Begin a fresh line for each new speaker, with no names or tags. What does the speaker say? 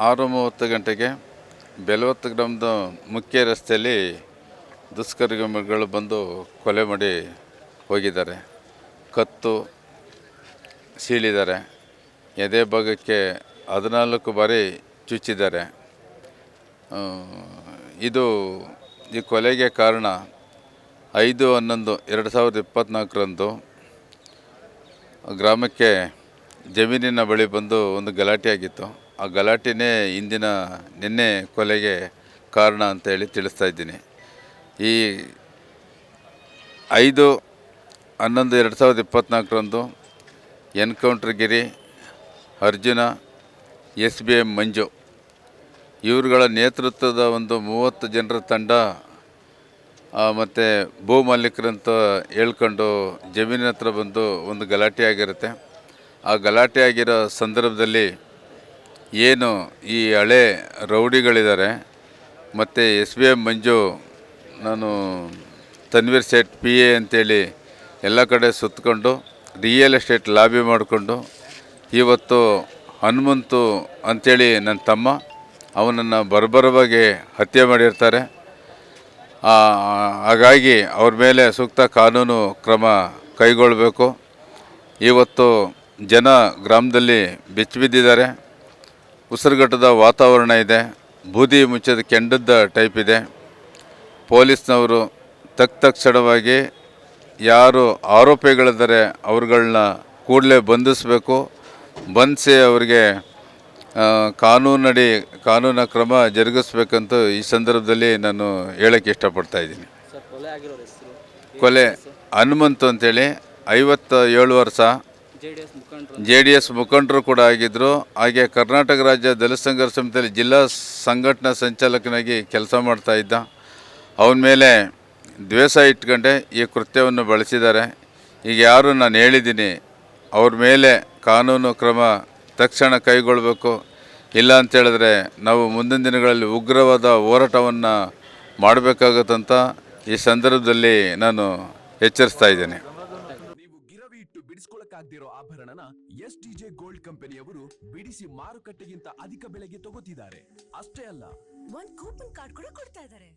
6:30 ಗಂಟೆಗೆ ಬೆಲವತ್ತು ಗ್ರಾಮದ ಮುಖ್ಯ ರಸ್ತೆಯಲ್ಲಿ ದುಷ್ಕರ್ಮಿಗಳು ಬಂದು ಕೊಲೆ ಮಾಡಿ ಹೋಗಿದ್ದಾರೆ. ಕತ್ತು ಸೀಳಿದ್ದಾರೆ, ಎದೆ ಭಾಗಕ್ಕೆ 14 ಬಾರಿ ಚುಚ್ಚಿದ್ದಾರೆ. ಈ ಕೊಲೆಗೆ ಕಾರಣ 5/11/2024 ಗ್ರಾಮಕ್ಕೆ ಜಮೀನಿನ ಬಳಿ ಬಂದು ಒಂದು ಗಲಾಟೆ ಆಗಿತ್ತು. ಆ ಗಲಾಟೆನೇ ನಿನ್ನೆ ಕೊಲೆಗೆ ಕಾರಣ ಅಂತೇಳಿ ತಿಳಿಸ್ತಾ ಇದ್ದೀನಿ. ಈ 5/11/2024 ಎನ್ಕೌಂಟ್ರ್ ಗಿರಿ, ಅರ್ಜುನ, SBM ಮಂಜು ಇವರುಗಳ ನೇತೃತ್ವದ ಒಂದು 30 ಜನರ ತಂಡ ಮತ್ತು ಭೂ ಮಾಲೀಕರಂತ ಹೇಳ್ಕೊಂಡು ಜಮೀನಿನ ಹತ್ರ ಬಂದು ಒಂದು ಗಲಾಟೆ ಆಗಿರುತ್ತೆ. ಆ ಗಲಾಟೆ ಆಗಿರೋ ಸಂದರ್ಭದಲ್ಲಿ ಏನು ಈ ಹಳೆ ರೌಡಿಗಳಿದ್ದಾರೆ ಮತ್ತು SBM ಮಂಜು, ನಾನು ತನ್ವೀರ್ ಸೇಠ್ PA ಅಂತೇಳಿ ಎಲ್ಲ ಕಡೆ ಸುತ್ತಕೊಂಡು ರಿಯಲ್ ಎಸ್ಟೇಟ್ ಲಾಬಿ ಮಾಡಿಕೊಂಡು ಇವತ್ತು ಹನುಮಂತು ಅಂಥೇಳಿ ನನ್ನ ತಮ್ಮ ಅವನನ್ನು ಬರ್ಬರವಾಗಿ ಹತ್ಯೆ ಮಾಡಿರ್ತಾರೆ. ಹಾಗಾಗಿ ಅವ್ರ ಮೇಲೆ ಸೂಕ್ತ ಕಾನೂನು ಕ್ರಮ ಕೈಗೊಳ್ಳಬೇಕು. ಇವತ್ತು ಜನ ಗ್ರಾಮದಲ್ಲಿ ಬೆಚ್ಚಿಬಿದ್ದಿದ್ದಾರೆ. ಉಸಿರುಗಟ್ಟದ ವಾತಾವರಣ ಇದೆ, ಬೂದಿ ಮುಚ್ಚದ ಕೆಂಡದ ಟೈಪ್ ಇದೆ. ಪೊಲೀಸ್ನವರು ತಕ್ಷಣವಾಗಿ ಯಾರು ಆರೋಪಿಗಳಿದ್ದಾರೆ ಅವ್ರುಗಳನ್ನ ಕೂಡಲೇ ಬಂಧಿಸಬೇಕು. ಬಂಧಿಸಿ ಅವರಿಗೆ ಕಾನೂನ ಕ್ರಮ ಜರುಗಿಸ್ಬೇಕಂತ ಈ ಸಂದರ್ಭದಲ್ಲಿ ನಾನು ಹೇಳೋಕ್ಕೆ ಇಷ್ಟಪಡ್ತಾ ಇದ್ದೀನಿ. ಕೊಲೆ ಹನುಮಂತು ಅಂತೇಳಿ 57 ವರ್ಷ, JDS ಮುಖಂಡರು ಕೂಡ ಆಗಿದ್ದರು. ಹಾಗೆ ಕರ್ನಾಟಕ ರಾಜ್ಯ ದಲಿತ ಸಂಘರ್ಷ ಸಮಿತಿಯಲ್ಲಿ ಜಿಲ್ಲಾ ಸಂಘಟನಾ ಸಂಚಾಲಕನಾಗಿ ಕೆಲಸ ಮಾಡ್ತಾ ಇದ್ದ. ಅವನ ಮೇಲೆ ದ್ವೇಷ ಇಟ್ಕೊಂಡೆ ಈ ಕೃತ್ಯವನ್ನು ಬಳಸಿದ್ದಾರೆ. ಈಗ ಯಾರು ನಾನು ಹೇಳಿದ್ದೀನಿ ಅವ್ರ ಮೇಲೆ ಕಾನೂನು ಕ್ರಮ ತಕ್ಷಣ ಕೈಗೊಳ್ಳಬೇಕು. ಇಲ್ಲ ಅಂತೇಳಿದ್ರೆ ನಾವು ಮುಂದಿನ ದಿನಗಳಲ್ಲಿ ಉಗ್ರವಾದ ಹೋರಾಟವನ್ನು ಮಾಡಬೇಕಾಗುತ್ತಂತ ಈ ಸಂದರ್ಭದಲ್ಲಿ ನಾನು ಎಚ್ಚರಿಸ್ತಾ ಇದ್ದೇನೆ.
ನೀವು ಗಿರವಿ ಇಟ್ಟು ಬಿಡಿಸ್ಕೊಳ್ಳಕ್ಕಾಗ್ದಿರೋ ಆಭರಣನ STJ ಗೋಲ್ಡ್ ಕಂಪನಿಯವರು ಬಿಡಿಸಿ ಮಾರುಕಟ್ಟೆಗಿಂತ ಅಧಿಕ ಬೆಲೆಗೆ ತಗೋತಿದ್ದಾರೆ. ಅಷ್ಟೇ ಅಲ್ಲ,
ಒಂದು ಕೂಪನ್ ಕಾರ್ಡ್ ಕೂಡ ಕೊಡ್ತಾ ಇದ್ದಾರೆ.